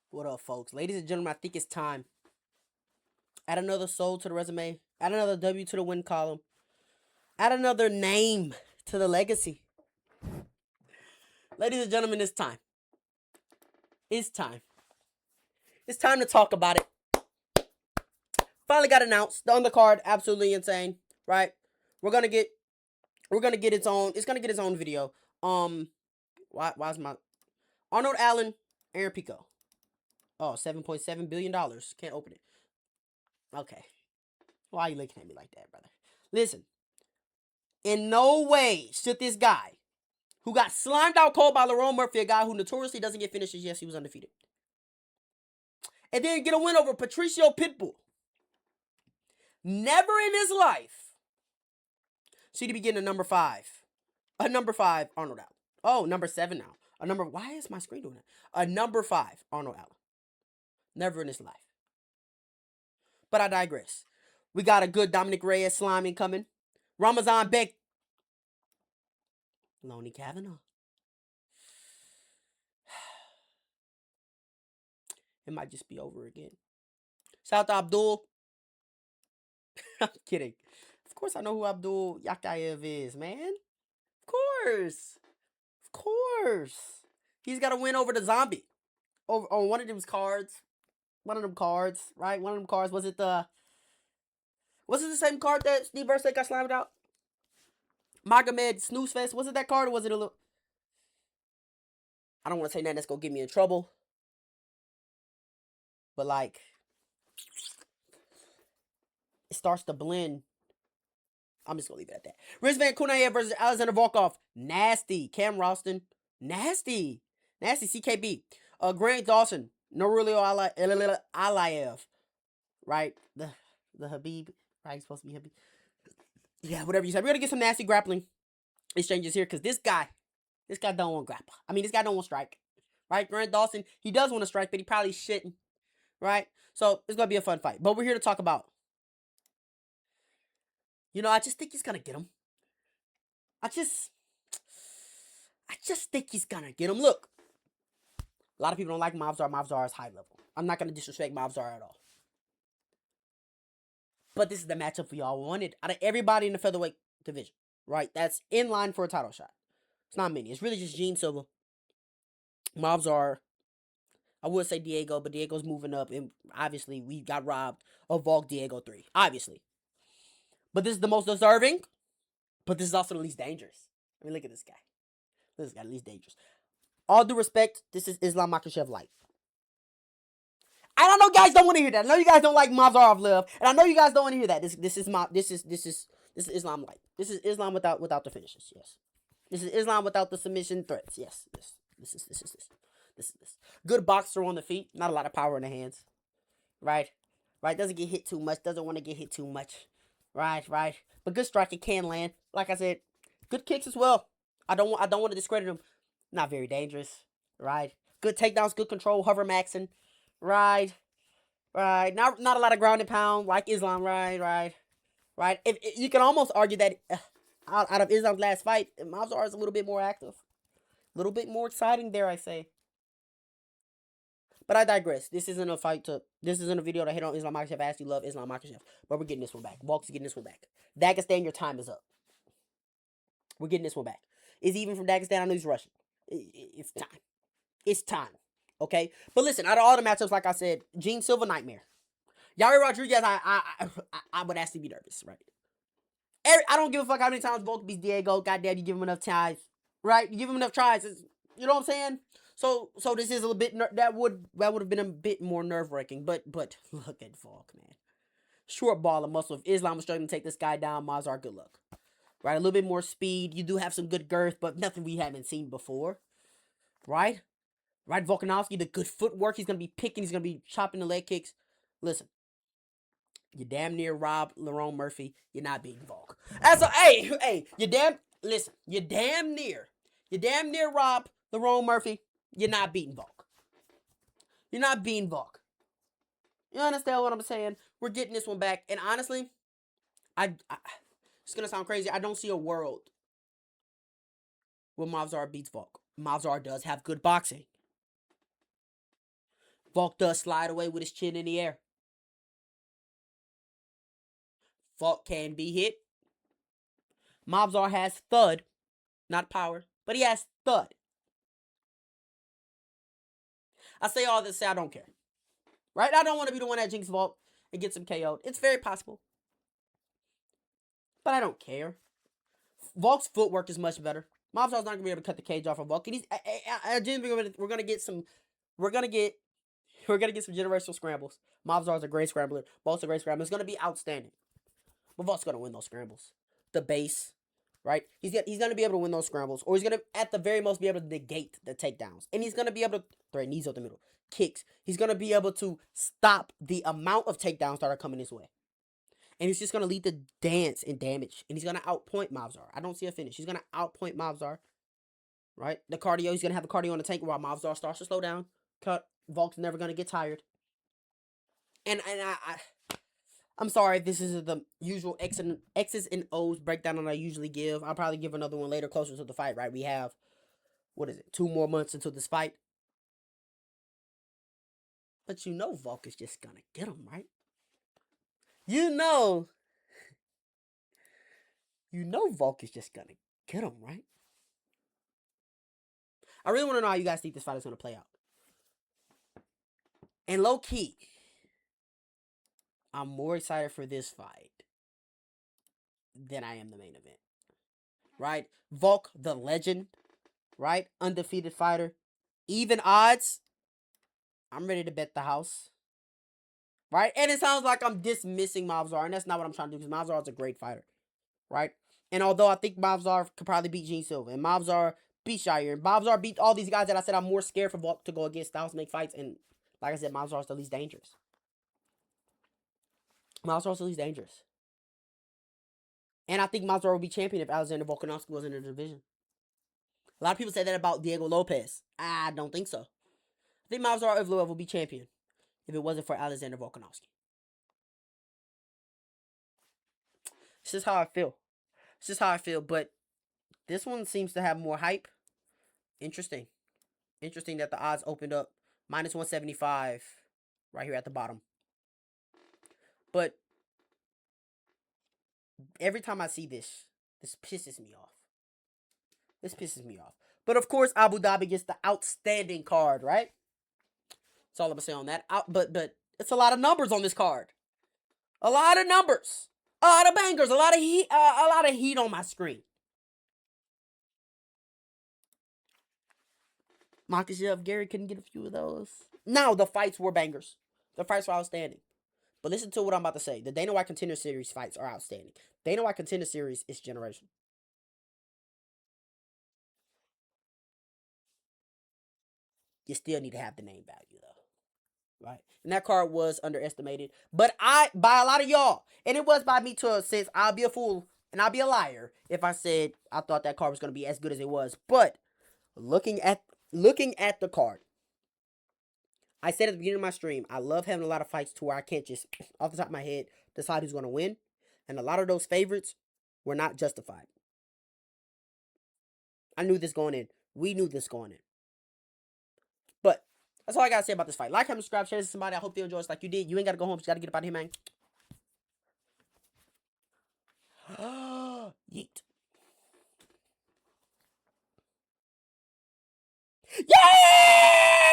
What up, folks? Ladies and gentlemen, I think it's time. Add another soul to the resume. Add another W to the win column. Add another name to the legacy. Ladies and gentlemen, it's time. It's time. It's time to talk about it. Finally got announced. The undercard, absolutely insane, right? We're gonna get its own. It's gonna get its own video. Why's my Arnold Allen, Aaron Pico? Oh, $7.7 billion. Can't open it. Okay. Why are you looking at me like that, brother? Listen. In no way should this guy, who got slimed out cold by Lerone Murphy, a guy who notoriously doesn't get finishes, yes, he was undefeated, and then get a win over Patricio Pitbull. Never in his life should he be getting a number 5. A number 5, Arnold Allen. Oh, number 7 now. Why is my screen doing that? A number 5, Arnold Allen. Never in his life. But I digress. We got a good Dominic Reyes sliming coming. Ramazan Beck. Lonnie Kavanaugh. It might just be over again. Shout out to Abdul. I'm kidding. Of course I know who Abdul Yakayev is, man. Of course. Of course. He's got to win over the zombie. Over on one of them cards. Right? One of them cards. Was it the same card that Steve Burstick got slammed out? Magomed Snooze Fest. Was it that card or was it a little... I don't want to say nothing that's going to get me in trouble. But like... It starts to blend. I'm just going to leave it at that. Rizvan Kunayev versus Alexander Volkov. Nasty. Cam Ralston. Nasty. CKB. Grant Dawson. Norulio Alayev. Right? The Habib. Right? He's supposed to be Habib. Yeah, whatever you said. We're going to get some nasty grappling exchanges here because this guy don't want to grapple. I mean, this guy don't want to strike. Right? Grant Dawson, he does want to strike, but he probably shouldn't. Right? So, it's going to be a fun fight. But we're here to talk about... I just think he's going to get him. I just think he's going to get him. Look. A lot of people don't like Mavzar. Mavzar is high level. I'm not going to disrespect Mavzar at all. But this is the matchup we all wanted out of everybody in the featherweight division. Right? That's in line for a title shot. It's not many. It's really just Gene Silva. Mavzar. I would say Diego, but Diego's moving up. And obviously, we got robbed of Volk Diego 3. Obviously. But this is the most deserving. But this is also the least dangerous. I mean, look at this guy. This guy, the least dangerous. All due respect, this is Islam Makhachev light. I know guys don't want to hear that. I know you guys don't like Evloev, and I know you guys don't want to hear that. This is Islam light. This is Islam without the finishes. Yes, this is Islam without the submission threats. Yes, this is good boxer on the feet, not a lot of power in the hands. Right. Doesn't get hit too much. Doesn't want to get hit too much. Right. But good striker, can land. Like I said, good kicks as well. I don't want to discredit him. Not very dangerous. Right. Good takedowns, good control, hover maxing. Right. Not a lot of ground and pound like Islam. Right. If you can almost argue that out of Islam's last fight, Mavzar is a little bit more active, a little bit more exciting, dare I say. But I digress. This isn't a video to hit on Islam Makhachev. I actually love Islam Makhachev, but we're getting this one back. Volk's getting this one back. Dagestan, your time is up. We're getting this one back. Is he even from Dagestan? I know he's Russian. It's time. It's time. Okay? But listen, out of all the matchups, like I said, Gene Silva, nightmare. Yair Rodriguez, I would actually be nervous, right? I don't give a fuck how many times Volk beats Diego. Goddamn, you give him enough tries, right? You give him enough tries. You know what I'm saying? So this is a little bit that would have been a bit more nerve wracking. But look at Volk, man. Short ball of muscle. If Islam was struggling to take this guy down, Mazar, good luck. Right, a little bit more speed. You do have some good girth, but nothing we haven't seen before. Right, Volkanovski, the good footwork. He's gonna be picking. He's gonna be chopping the leg kicks. Listen. You damn near robbed Lerone Murphy. You're not beating Volk. And so, hey, you damn near robbed Lerone Murphy. You're not beating Volk. You're not beating Volk. You understand what I'm saying? We're getting this one back. And honestly, it's gonna sound crazy. I don't see a world where Mavzar beats Volk. Mavzar does have good boxing. Volk does slide away with his chin in the air. Volk can be hit. Mobzar has thud, not power, but he has thud. I say all this, say I don't care. Right? I don't want to be the one that jinx Volk and gets him KO'd. It's very possible. But I don't care. Volk's footwork is much better. Mobzar's not gonna be able to cut the cage off of Volk. And he's we're gonna get some we're gonna get some generational scrambles. Mobzar's a great scrambler. Volk's a great scrambler. It's gonna be outstanding. But Volk's gonna win those scrambles. The base, right? He's gonna be able to win those scrambles, or he's gonna at the very most be able to negate the takedowns, and he's gonna be able to thread knees out the middle, kicks. He's gonna be able to stop the amount of takedowns that are coming his way, and he's just gonna lead the dance in damage, and he's gonna outpoint Mobzar. I don't see a finish. He's gonna outpoint Mobzar, right? The cardio, he's gonna have the cardio on the tank while Mobzar starts to slow down. Cut. Volk's never gonna get tired, and I'm sorry if this is the usual X's and O's breakdown that I usually give. I'll probably give another one later closer to the fight, right? We have, 2 more months until this fight. But Volk is just gonna get him, right? Volk is just gonna get him, right? I really want to know how you guys think this fight is gonna play out. And low key, I'm more excited for this fight than I am the main event. Right? Volk, the legend, right? Undefeated fighter. Even odds. I'm ready to bet the house. Right? And it sounds like I'm dismissing Mobzar, and that's not what I'm trying to do, because Mobzar is a great fighter. Right? And although I think Mobzar could probably beat Gene Silva, and Mobzar beat Shire, and Mobzar beat all these guys that I said I'm more scared for Volk to go against Styles to make fights, and like I said, Mobzar is the least dangerous. Mobzar is the least dangerous. And I think Mobzar will be champion if Alexander Volkanovski was in the division. A lot of people say that about Diego Lopez. I don't think so. I think Mobzar Evloev will be champion if it wasn't for Alexander Volkanovski. It's just how I feel. It's just how I feel. But this one seems to have more hype. Interesting. Interesting that the odds opened up minus 175 right here at the bottom. But every time I see this pisses me off. This pisses me off. But of course, Abu Dhabi gets the outstanding card, right? That's all I'm gonna say on that. But it's a lot of numbers on this card. A lot of numbers. A lot of bangers. A lot of heat on my screen. Makhachev, Gary couldn't get a few of those. No, the fights were bangers. The fights were outstanding. But listen to what I'm about to say. The Dana White Contender Series fights are outstanding. Dana White Contender Series is generational. You still need to have the name value, though. Right? And that card was underestimated. But by a lot of y'all, and it was by me to a sense, I'll be a fool and I'll be a liar if I said I thought that card was going to be as good as it was. But looking at the card, I said at the beginning of my stream, I love having a lot of fights to where I can't just, off the top of my head, decide who's going to win. And a lot of those favorites were not justified. I knew this going in. We knew this going in. But that's all I got to say about this fight. Like, comment, subscribe, share this to somebody. I hope they enjoy it like you did. You ain't got to go home. You got to get up out of here, man. Yeet. Yay!